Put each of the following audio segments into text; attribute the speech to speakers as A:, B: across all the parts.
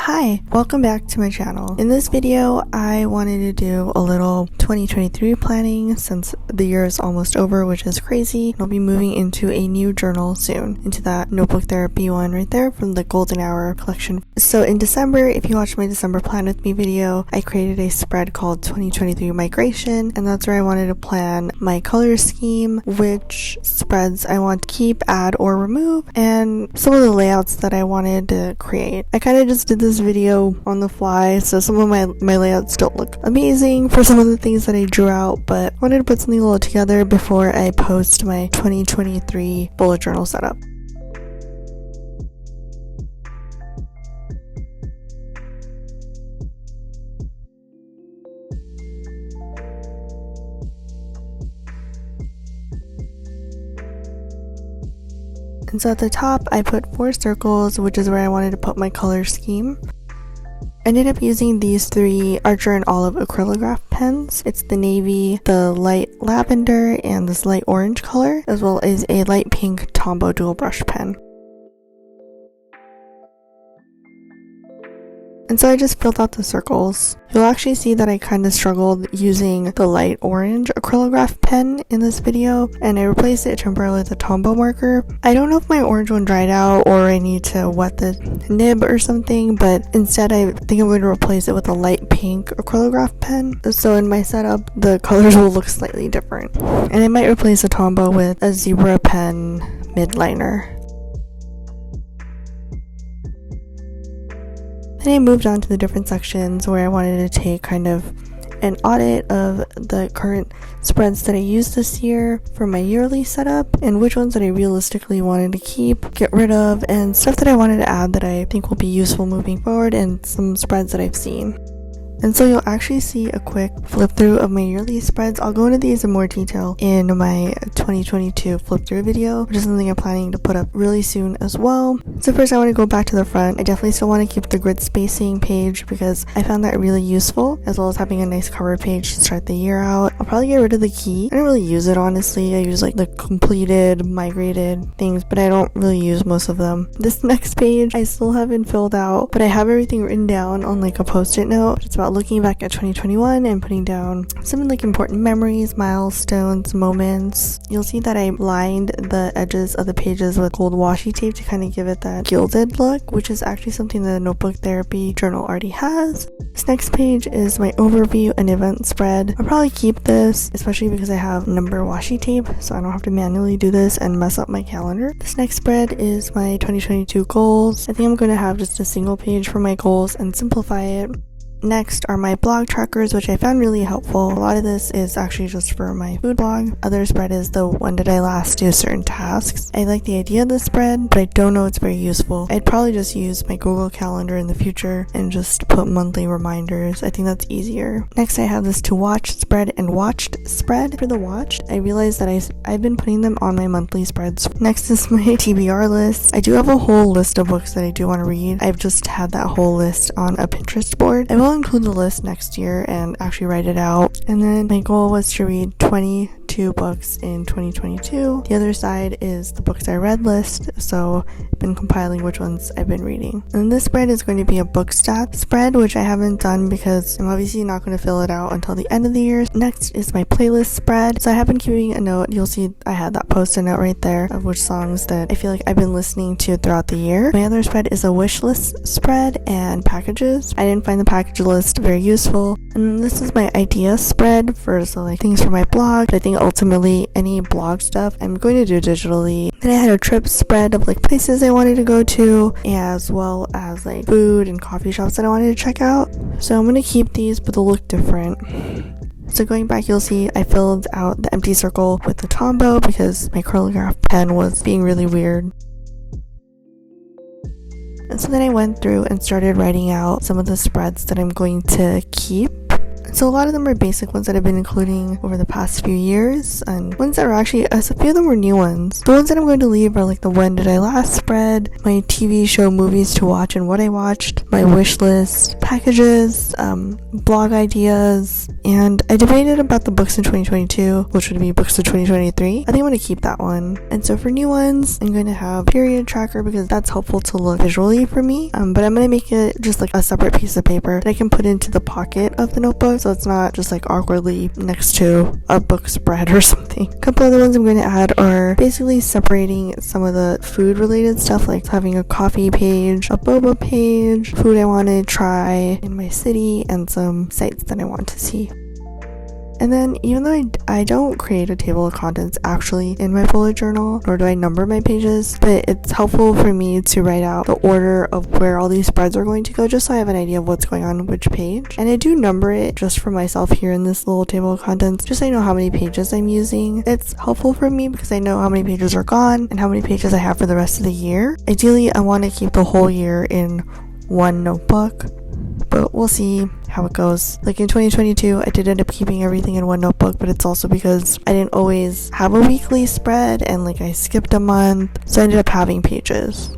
A: Hi, welcome back to my channel. In this video, I wanted to do a little 2023 planning since the year is almost over, which is crazy. I'll be moving into a new journal soon, into that notebook therapy one right there from the Golden Hour collection. So in December, if you watched my December plan with me video, I created a spread called 2023 migration, and that's where I wanted to plan my color scheme, which spreads I want to keep, add, or remove, and some of the layouts that I wanted to create. I kind of just did this video on the fly, so some of my layouts don't look amazing for some of the things that I drew out, but I wanted to put something a little together before I post my 2023 bullet journal setup. And so at the top, I put 4 circles, which is where I wanted to put my color scheme. I ended up using these 3 Archer and Olive acrylograph pens. It's the navy, the light lavender, and this light orange color, as well as a light pink Tombow dual brush pen. And so I just filled out the circles. You'll actually see that I kind of struggled using the light orange acrylograph pen in this video, and I replaced it temporarily with a Tombow marker. I don't know if my orange one dried out or I need to wet the nib or something, but instead I think I'm going to replace it with a light pink acrylograph pen. So in my setup, the colors will look slightly different. And I might replace a Tombow with a zebra pen midliner. Then I moved on to the different sections where I wanted to take kind of an audit of the current spreads that I used this year for my yearly setup, and which ones that I realistically wanted to keep, get rid of, and stuff that I wanted to add that I think will be useful moving forward, and some spreads that I've seen. And so you'll actually see a quick flip through of my yearly spreads. I'll go into these in more detail in my 2022 flip through video, which is something I'm planning to put up really soon as well. So first I want to go back to the front. I definitely still want to keep the grid spacing page because I found that really useful, as well as having a nice cover page to start the year out. I'll probably get rid of the key. I don't really use it, honestly. I use like the completed, migrated things, but I don't really use most of them. This next page I still haven't filled out, but I have everything written down on like a post-it note. It's about looking back at 2021 and putting down some like important memories, milestones, moments. You'll see that I lined the edges of the pages with gold washi tape to kind of give it that gilded look, which is actually something the notebook therapy journal already has. This next page is my overview and event spread. I'll probably keep this, especially because I have number washi tape, so I don't have to manually do this and mess up my calendar. This next spread is my 2022 goals. I think I'm going to have just a single page for my goals and simplify it. Next are my blog trackers, which I found really helpful. A lot of this is actually just for my food blog. Other spread is the when did I last do certain tasks. I like the idea of the spread, but I don't know it's very useful. I'd probably just use my Google Calendar in the future and just put monthly reminders. I think that's easier. Next I have this to watch spread and watched spread. For the watched, I realized that I've been putting them on my monthly spreads. Next is my TBR list. I do have a whole list of books that I do want to read. I've just had that whole list on a Pinterest board. I'll include the list next year and actually write it out. And then my goal was to read 22 books in 2022. The other side is the books I read list, so I've been compiling which ones I've been reading. And this spread is going to be a book stat spread, which I haven't done because I'm obviously not going to fill it out until the end of the year. Next is my playlist spread. So I have been keeping a note. You'll see I had that post-it note right there of which songs that I feel like I've been listening to throughout the year. My other spread is a wish list spread and packages. I didn't find the package list very useful. And this is my idea spread for like things for my blog, but I think ultimately any blog stuff I'm going to do digitally. Then I had a trip spread of like places I wanted to go to, as well as like food and coffee shops that I wanted to check out. So I'm going to keep these, but they'll look different. So going back, you'll see I filled out the empty circle with the Tombow because my acrylograph pen was being really weird. And so then I went through and started writing out some of the spreads that I'm going to keep. So a lot of them are basic ones that I've been including over the past few years, and ones that are actually, a few of them were new ones. The ones that I'm going to leave are like the when did I last spread, my TV show movies to watch and what I watched, my wish list, packages, blog ideas, and I debated about the books in 2022, which would be books of 2023. I think I'm going to keep that one. And so for new ones, I'm going to have period tracker because that's helpful to look visually for me, but I'm going to make it just like a separate piece of paper that I can put into the pocket of the notebook, so it's not just like awkwardly next to a book spread or something. A couple other ones I'm going to add are basically separating some of the food related stuff, like having a coffee page, a boba page, food I want to try in my city, and some sites that I want to see. And then even though I don't create a table of contents actually in my bullet journal, nor do I number my pages, but it's helpful for me to write out the order of where all these spreads are going to go, just so I have an idea of what's going on which page. And I do number it just for myself here in this little table of contents, just so I know how many pages I'm using. It's helpful for me because I know how many pages are gone and how many pages I have for the rest of the year. Ideally, I want to keep the whole year in one notebook, but we'll see how it goes. Like in 2022, I did end up keeping everything in one notebook, but it's also because I didn't always have a weekly spread and like I skipped a month, so I ended up having pages.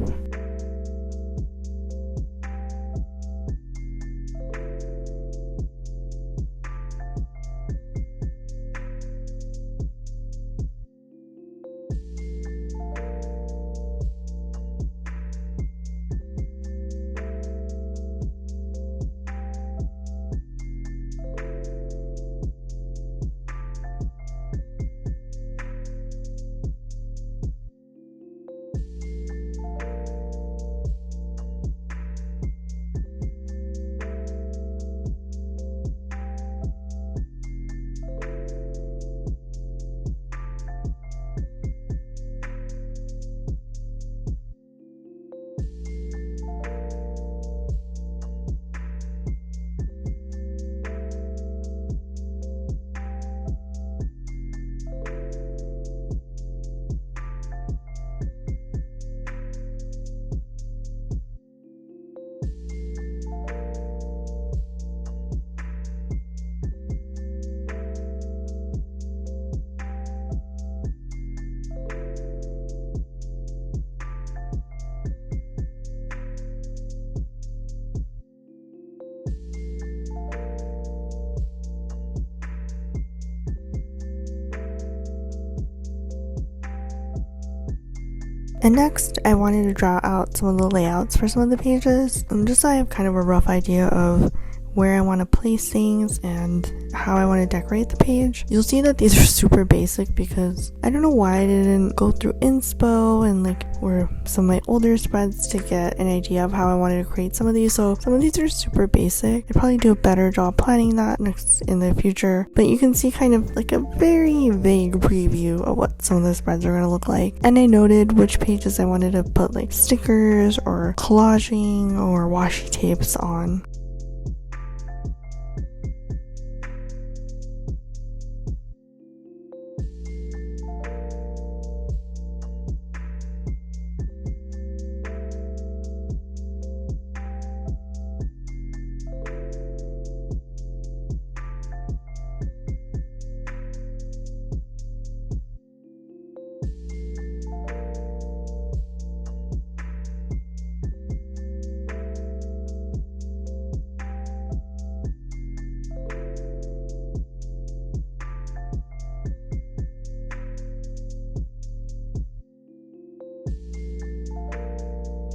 A: And next, I wanted to draw out some of the layouts for some of the pages, just so I have kind of a rough idea of where I want to place things and how I want to decorate the page. You'll see that these are super basic because I don't know why I didn't go through inspo and like where some of my older spreads to get an idea of how I wanted to create some of these. So some of these are super basic. I'd probably do a better job planning that next in the future, but you can see kind of like a very vague preview of what some of the spreads are going to look like. And I noted which pages I wanted to put like stickers or collaging or washi tapes on.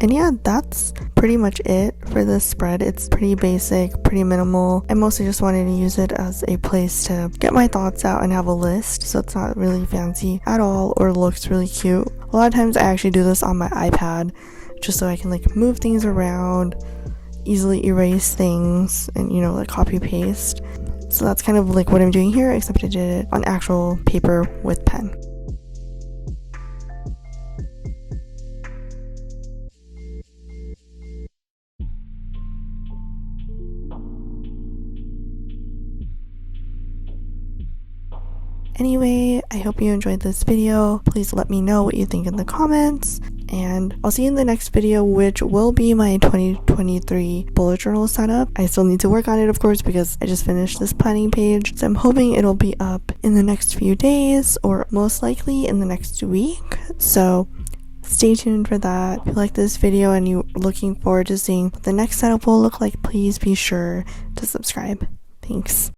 A: And yeah, that's pretty much it for this spread. It's pretty basic, pretty minimal. I mostly just wanted to use it as a place to get my thoughts out and have a list, so it's not really fancy at all or looks really cute. A lot of times I actually do this on my iPad just so I can like move things around, easily erase things, and you know, like copy paste. So that's kind of like what I'm doing here, except I did it on actual paper with pen. Anyway, I hope you enjoyed this video. Please let me know what you think in the comments. and I'll see you in the next video, which will be my 2023 bullet journal setup. I still need to work on it, of course, because I just finished this planning page, so I'm hoping it'll be up in the next few days, or most likely in the next week. So stay tuned for that. If you like this video and you're looking forward to seeing what the next setup will look like, please be sure to subscribe. Thanks.